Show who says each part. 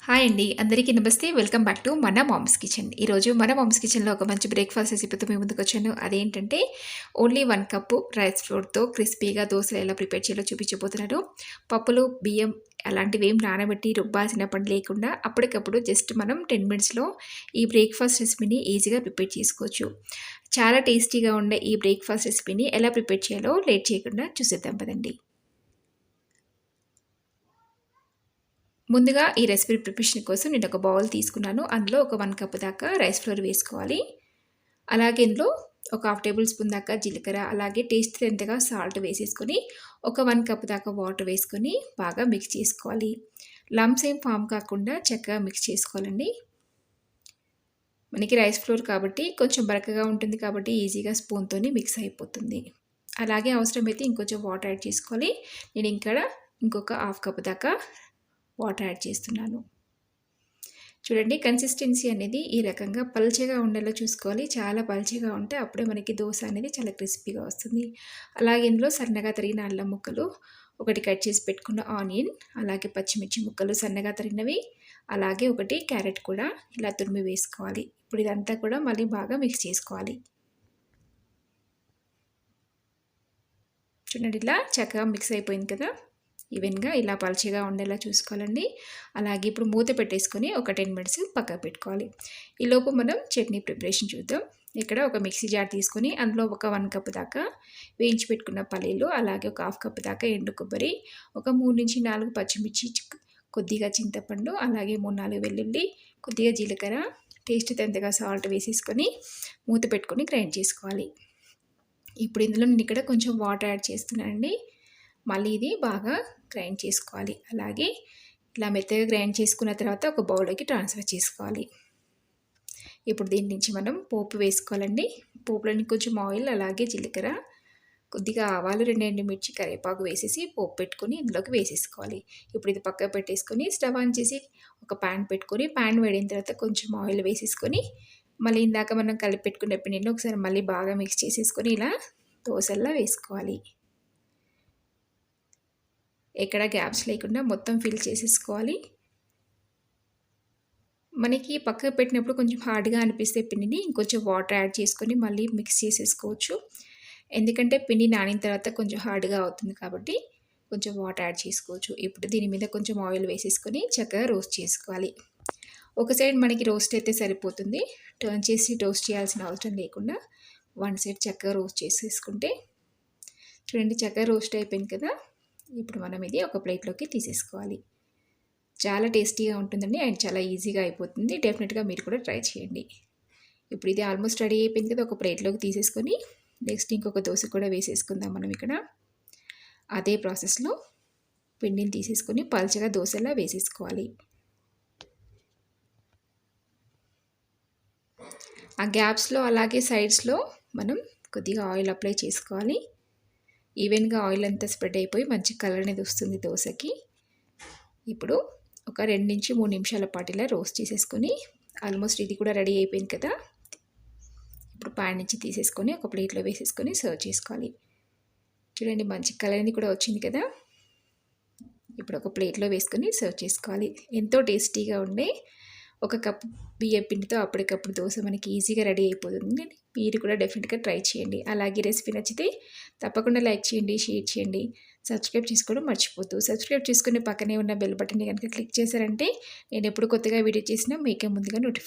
Speaker 1: Hi అండి. అందరికీ నమస్తే. వెల్కమ్ బ్యాక్ టు మన మామ్స్ కిచెన్. ఈరోజు మన మామ్స్ కిచెన్‌లో ఒక మంచి బ్రేక్‌ఫాస్ట్ రెసిపీతో మీ ముందుకొచ్చాను. అదేంటంటే ఓన్లీ 1 కప్పు రైస్ ఫ్లోర్‌తో క్రిస్పీగా దోసలు ఎలా ప్రిపేర్ చేయాలో చూపించబోతున్నాను. పప్పులు, బియ్యం అలాంటివేం నానబెట్టి రుబ్బాల్సిన పని లేకుండా అప్పటికప్పుడు జస్ట్ మనం 10 మినిట్స్‌లో ఈ బ్రేక్‌ఫాస్ట్ రెసిపీని ఈజీగా ప్రిపేర్ చేసుకోవచ్చు. చాలా టేస్టీగా ఉండే ఈ బ్రేక్‌ఫాస్ట్ రెసిపీని ఎలా ప్రిపేర్ చేయాలో లేట్ చేయకుండా చూసేద్దాం పదండి. ముందుగా ఈ రెసిపీ ప్రిపరేషన్ కోసం నేను ఒక బౌల్ తీసుకున్నాను. అందులో ఒక 1 కప్ దాకా రైస్ ఫ్లోర్ వేసుకోవాలి. అలాగే ఇందులో ఒక హాఫ్ టేబుల్ స్పూన్ దాకా జీలకర్ర, అలాగే టేస్ట్ తగినంతగా సాల్ట్ వేసేసుకొని ఒక 1 కప్ దాకా వాటర్ వేసుకొని బాగా మిక్స్ చేసుకోవాలి. లంప్స్ ఏం ఫామ్ కాకుండా చక్కగా మిక్స్ చేసుకోవాలండి. మనకి రైస్ ఫ్లోర్ కాబట్టి కొంచెం బరకగా ఉంటుంది కాబట్టి ఈజీగా స్పూన్‌తోని మిక్స్ అయిపోతుంది. అలాగే అవసరమైతే ఇంకొంచెం వాటర్ యాడ్ చేసుకోవాలి. నేను ఇక్కడ ఇంకొక హాఫ్ కప్ దాకా వాటర్ యాడ్ చేస్తున్నాను. చూడండి, కన్సిస్టెన్సీ అనేది ఈ రకంగా పల్చగా ఉండేలా చూసుకోవాలి. చాలా పల్చగా ఉంటే అప్పుడే మనకి దోస అనేది చాలా క్రిస్పీగా వస్తుంది. అలాగే ఇందులో సన్నగా తరిగిన అల్లం ముక్కలు, ఒకటి కట్ చేసి పెట్టుకున్న ఆనియన్, అలాగే పచ్చిమిర్చి ముక్కలు సన్నగా తరిగినవి, అలాగే ఒకటి క్యారెట్ కూడా ఇలా తురిమి వేసుకోవాలి. ఇప్పుడు ఇదంతా కూడా మళ్ళీ బాగా మిక్స్ చేసుకోవాలి. చూడండి, ఇలా చక్కగా మిక్స్ అయిపోయింది కదా. ఈవెన్గా ఇలా పల్చగా ఉండేలా చూసుకోవాలండి. అలాగే ఇప్పుడు మూత పెట్టేసుకొని ఒక 10 మినిట్స్ పక్కకు పెట్టుకోవాలి. ఈలోపు మనం చట్నీ ప్రిపరేషన్ చూద్దాం. ఇక్కడ ఒక మిక్సీ జార్ తీసుకొని అందులో ఒక 1 కప్ దాకా వేయించి పెట్టుకున్న పల్లీలు, అలాగే ఒక హాఫ్ కప్ దాకా ఎండు కొబ్బరి, ఒక 3-4 పచ్చిమిర్చి, కొద్దిగా చింతపండు, అలాగే 3-4 వెల్లుల్లి, కొద్దిగా జీలకర్ర, టేస్ట్ తగినంతగా సాల్ట్ వేసేసుకొని మూత పెట్టుకొని గ్రైండ్ చేసుకోవాలి. ఇప్పుడు ఇందులో నేను ఇక్కడ కొంచెం వాటర్ యాడ్ చేస్తున్నానండి. మళ్ళీ ఇది బాగా గ్రైండ్ చేసుకోవాలి. అలాగే ఇలా మెత్తగా గ్రైండ్ చేసుకున్న తర్వాత ఒక బౌల్లోకి ట్రాన్స్ఫర్ చేసుకోవాలి. ఇప్పుడు దీని నుంచి మనం పోపు వేసుకోవాలండి. పోపులోని కొంచెం ఆయిల్, అలాగే జీలకర్ర, కొద్దిగా ఆవాలు, 2 ఎండుమిర్చి, కరివేపాకు వేసేసి పోపు పెట్టుకొని ఇందులోకి వేసేసుకోవాలి. ఇప్పుడు ఇది పక్కకు పెట్టేసుకొని స్టవ్ ఆన్ చేసి ఒక ప్యాన్ పెట్టుకొని ప్యాన్ వేడిన తర్వాత కొంచెం ఆయిల్ వేసేసుకొని మళ్ళీ ఇందాక మనం కలిపి పెట్టుకున్న పిండిని ఒకసారి మళ్ళీ బాగా మిక్స్ చేసేసుకొని ఇలా దోసల్లా వేసుకోవాలి. ఎక్కడ గ్యాప్స్ లేకుండా మొత్తం ఫిల్ చేసేసుకోవాలి. మనకి పక్కకు పెట్టినప్పుడు కొంచెం హార్డ్గా అనిపిస్తే పిండిని ఇంకొంచెం వాటర్ యాడ్ చేసుకొని మళ్ళీ మిక్స్ చేసేసుకోవచ్చు. ఎందుకంటే పిండి నానిన తర్వాత కొంచెం హార్డ్గా అవుతుంది కాబట్టి కొంచెం వాటర్ యాడ్ చేసుకోవచ్చు. ఇప్పుడు దీని మీద కొంచెం ఆయిల్ వేసేసుకొని చక్కగా రోస్ట్ చేసుకోవాలి. ఒక సైడ్ మనకి రోస్ట్ అయితే సరిపోతుంది. టర్న్ చేసి రోస్ట్ చేయాల్సిన అవసరం లేకుండా వన్ సైడ్ చక్కగా రోస్ట్ చేసేసుకుంటే చూడండి, చక్కగా రోస్ట్ అయిపోయింది కదా. ఇప్పుడు మనం ఇది ఒక ప్లేట్లోకి తీసేసుకోవాలి. చాలా టేస్టీగా ఉంటుందండి అండ్ చాలా ఈజీగా అయిపోతుంది. డెఫినెట్గా మీరు కూడా ట్రై చేయండి. ఇప్పుడు ఇది ఆల్మోస్ట్ రెడీ అయిపోయింది కదా. ఒక ప్లేట్లోకి తీసేసుకొని నెక్స్ట్ ఇంకొక దోశ కూడా వేసేసుకుందాం మనం ఇక్కడ. అదే ప్రాసెస్లో పిండిని తీసేసుకొని పల్చగా దోశలా వేసేసుకోవాలి. ఆ గ్యాప్స్లో అలాగే సైడ్స్లో మనం కొద్దిగా ఆయిల్ అప్లై చేసుకోవాలి. ఈవెన్గా ఆయిల్ అంతా స్ప్రెడ్ అయిపోయి మంచి కలర్ అనేది వస్తుంది దోశకి. ఇప్పుడు ఒక 2-3 నిమిషాల పాటు ఇలా రోస్ట్ చేసేసుకొని ఆల్మోస్ట్ ఇది కూడా రెడీ అయిపోయింది కదా. ఇప్పుడు ప్యాన్ నుంచి తీసేసుకొని ఒక ప్లేట్లో వేసేసుకొని సర్వ్ చేసుకోవాలి. చూడండి, మంచి కలర్ అనేది కూడా వచ్చింది కదా. ఇప్పుడు ఒక ప్లేట్లో వేసుకొని సర్వ్ చేసుకోవాలి. ఎంతో టేస్టీగా ఉండే ఒక కప్ బియ్యం పిండితో అప్పటికప్పుడు దోశ మనకి ఈజీగా రెడీ అయిపోతుంది. మీరు కూడా డెఫినెట్గా ట్రై చేయండి. అలాగే రెసిపీ నచ్చితే తప్పకుండా లైక్ చేయండి, షేర్ చేయండి, సబ్స్క్రైబ్ చేసుకోవడం మర్చిపోద్దు. సబ్స్క్రైబ్ చేసుకుని పక్కనే ఉన్న బెల్ బటన్ని కనుక క్లిక్ చేశారంటే నేను ఎప్పుడు కొత్తగా వీడియో చేసినా మీకే ముందుగా నోటిఫికేషన్